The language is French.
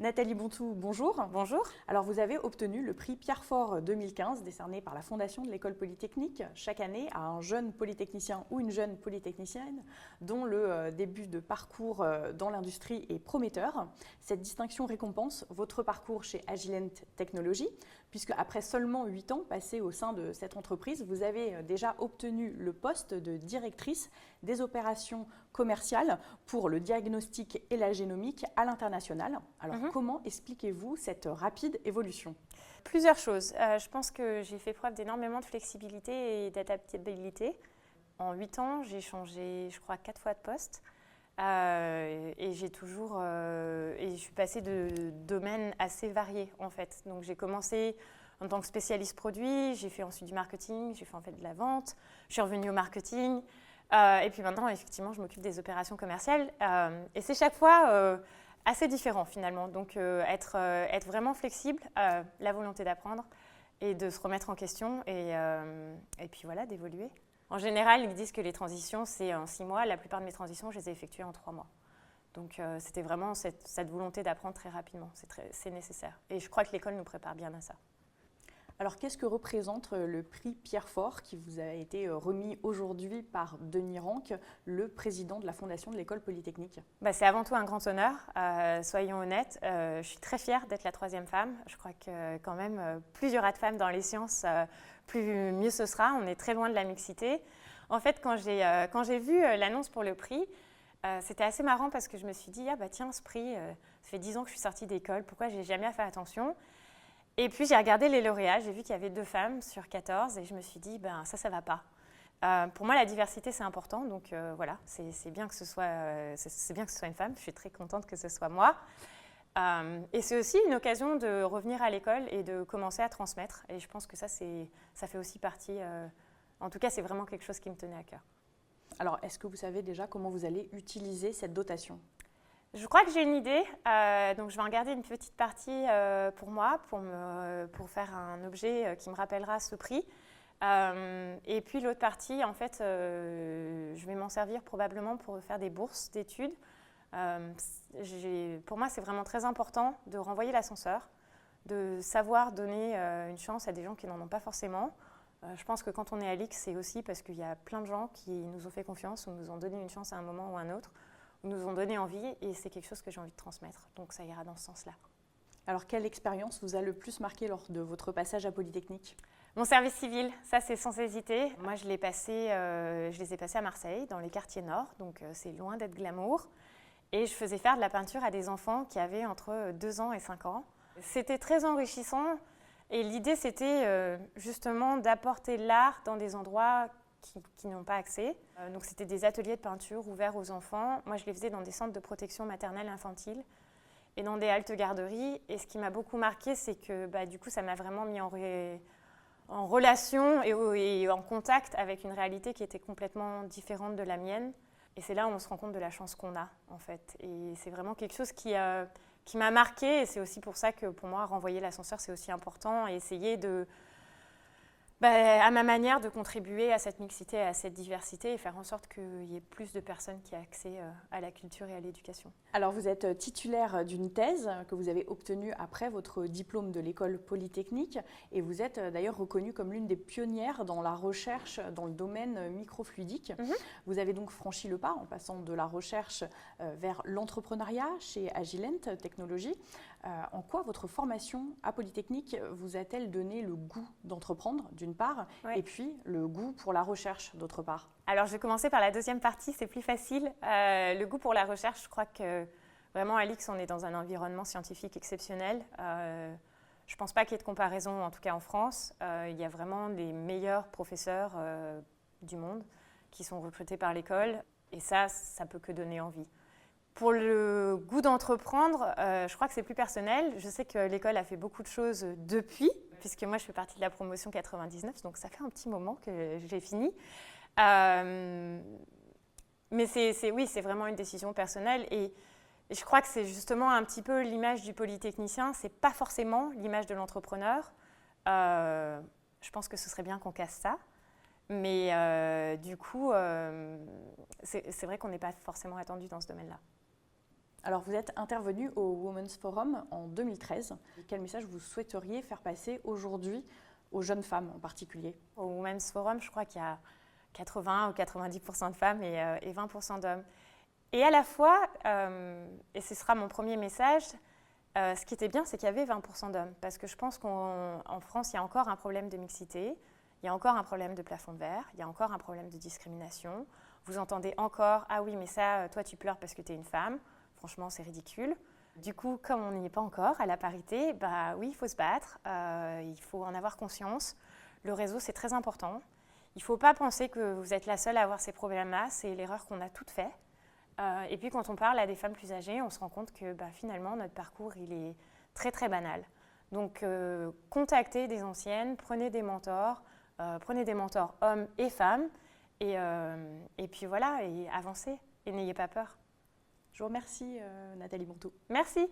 Nathalie Bontou, bonjour. Bonjour. Alors vous avez obtenu le prix Pierre Faure 2015, décerné par la Fondation de l'École Polytechnique chaque année à un jeune polytechnicien ou une jeune polytechnicienne dont le début de parcours dans l'industrie est prometteur. Cette distinction récompense votre parcours chez Agilent Technologies, puisque après seulement 8 ans passés au sein de cette entreprise, vous avez déjà obtenu le poste de directrice des opérations commerciales pour le diagnostic et la génomique à l'international. Alors, comment expliquez-vous cette rapide évolution ? Plusieurs choses. Je pense que j'ai fait preuve d'énormément de flexibilité et d'adaptabilité. En 8 ans, j'ai changé, je crois, 4 fois de poste. Et je suis passée de domaines assez variés, en fait. Donc, j'ai commencé en tant que spécialiste produit, j'ai fait ensuite du marketing, j'ai fait en fait de la vente, je suis revenue au marketing. Et puis maintenant, effectivement, je m'occupe des opérations commerciales. Et c'est chaque fois assez différent finalement. Donc être vraiment flexible, la volonté d'apprendre et de se remettre en question et puis voilà, d'évoluer. En général, ils disent que les transitions, c'est en 6 mois. La plupart de mes transitions, je les ai effectuées en 3 mois. Donc c'était vraiment cette volonté d'apprendre très rapidement. C'est nécessaire. Et je crois que l'école nous prépare bien à ça. Alors, qu'est-ce que représente le prix Pierre Faure qui vous a été remis aujourd'hui par Denis Ranque, le président de la Fondation de l'École Polytechnique ? C'est avant tout un grand honneur, soyons honnêtes. Je suis très fière d'être la 3e femme. Je crois que quand même, plus il y aura de femmes dans les sciences, plus mieux ce sera. On est très loin de la mixité. En fait, quand j'ai vu l'annonce pour le prix, c'était assez marrant parce que je me suis dit, tiens, ce prix, ça fait 10 ans que je suis sortie d'école, pourquoi je n'ai jamais fait attention ? Et puis j'ai regardé les lauréats, j'ai vu qu'il y avait 2 femmes sur 14 et je me suis dit, ça va pas. Pour moi, la diversité, c'est important, donc voilà, c'est bien que ce soit une femme, je suis très contente que ce soit moi. Et c'est aussi une occasion de revenir à l'école et de commencer à transmettre. Et je pense que ça fait aussi partie, en tout cas, c'est vraiment quelque chose qui me tenait à cœur. Alors, est-ce que vous savez déjà comment vous allez utiliser cette dotation ? Je crois que j'ai une idée, donc je vais en garder une petite partie pour moi, pour faire un objet qui me rappellera ce prix. Et puis l'autre partie, en fait, je vais m'en servir probablement pour faire des bourses d'études. Pour moi, c'est vraiment très important de renvoyer l'ascenseur, de savoir donner une chance à des gens qui n'en ont pas forcément. Je pense que quand on est à l'IX, c'est aussi parce qu'il y a plein de gens qui nous ont fait confiance ou nous ont donné une chance à un moment ou à un autre, nous ont donné envie et c'est quelque chose que j'ai envie de transmettre. Donc ça ira dans ce sens-là. Alors, quelle expérience vous a le plus marqué lors de votre passage à Polytechnique ? Mon service civil, ça c'est sans hésiter. Moi je les ai passés à Marseille, dans les quartiers nord, donc c'est loin d'être glamour. Et je faisais faire de la peinture à des enfants qui avaient entre 2 ans et 5 ans. C'était très enrichissant et l'idée c'était justement d'apporter l'art dans des endroits qui n'ont pas accès. Donc c'était des ateliers de peinture ouverts aux enfants. Moi je les faisais dans des centres de protection maternelle infantile et dans des haltes garderies. Et ce qui m'a beaucoup marqué, c'est que du coup ça m'a vraiment mis en relation et en contact avec une réalité qui était complètement différente de la mienne. Et c'est là où on se rend compte de la chance qu'on a, en fait. Et c'est vraiment quelque chose qui m'a marqué. Et c'est aussi pour ça que, pour moi, renvoyer l'ascenseur, c'est aussi important. Et essayer à ma manière, de contribuer à cette mixité, à cette diversité et faire en sorte qu'il y ait plus de personnes qui aient accès à la culture et à l'éducation. Alors, vous êtes titulaire d'une thèse que vous avez obtenue après votre diplôme de l'École Polytechnique et vous êtes d'ailleurs reconnue comme l'une des pionnières dans la recherche dans le domaine microfluidique. Vous avez donc franchi le pas en passant de la recherche vers l'entrepreneuriat chez Agilent Technologies. En quoi votre formation à Polytechnique vous a-t-elle donné le goût d'entreprendre, d'une part, et puis le goût pour la recherche, d'autre part ? Alors, je vais commencer par la deuxième partie, c'est plus facile. Le goût pour la recherche, je crois que vraiment à l'IX, on est dans un environnement scientifique exceptionnel. Je ne pense pas qu'il y ait de comparaison, en tout cas en France. Il y a vraiment les meilleurs professeurs du monde qui sont recrutés par l'école. Et ça peut que donner envie. Pour le goût d'entreprendre, je crois que c'est plus personnel. Je sais que l'école a fait beaucoup de choses depuis, puisque moi je fais partie de la promotion 99, donc ça fait un petit moment que j'ai fini. Mais c'est vraiment une décision personnelle et je crois que c'est justement un petit peu l'image du polytechnicien, c'est pas forcément l'image de l'entrepreneur. Je pense que ce serait bien qu'on casse ça. Mais du coup, c'est vrai qu'on n'est pas forcément attendu dans ce domaine-là. Alors, vous êtes intervenu au Women's Forum en 2013. Quel message vous souhaiteriez faire passer aujourd'hui aux jeunes femmes en particulier? Au Women's Forum, je crois qu'il y a 80 ou 90% de femmes et 20% d'hommes. Et à la fois, et ce sera mon premier message, ce qui était bien, c'est qu'il y avait 20% d'hommes. Parce que je pense qu'en France, il y a encore un problème de mixité, il y a encore un problème de plafond de verre, il y a encore un problème de discrimination. Vous entendez encore « Ah oui, mais ça, toi, tu pleures parce que tu es une femme ». Franchement, c'est ridicule. Du coup, comme on n'y est pas encore à la parité, bah oui, il faut se battre, il faut en avoir conscience. Le réseau, c'est très important. Il ne faut pas penser que vous êtes la seule à avoir ces problèmes-là, c'est l'erreur qu'on a toutes fait. Et puis quand on parle à des femmes plus âgées, on se rend compte que finalement, notre parcours, il est très très banal. Donc, contactez des anciennes, prenez des mentors hommes et femmes, et puis voilà, et avancez, et n'ayez pas peur. Je vous remercie, Nathalie Monteau. Merci.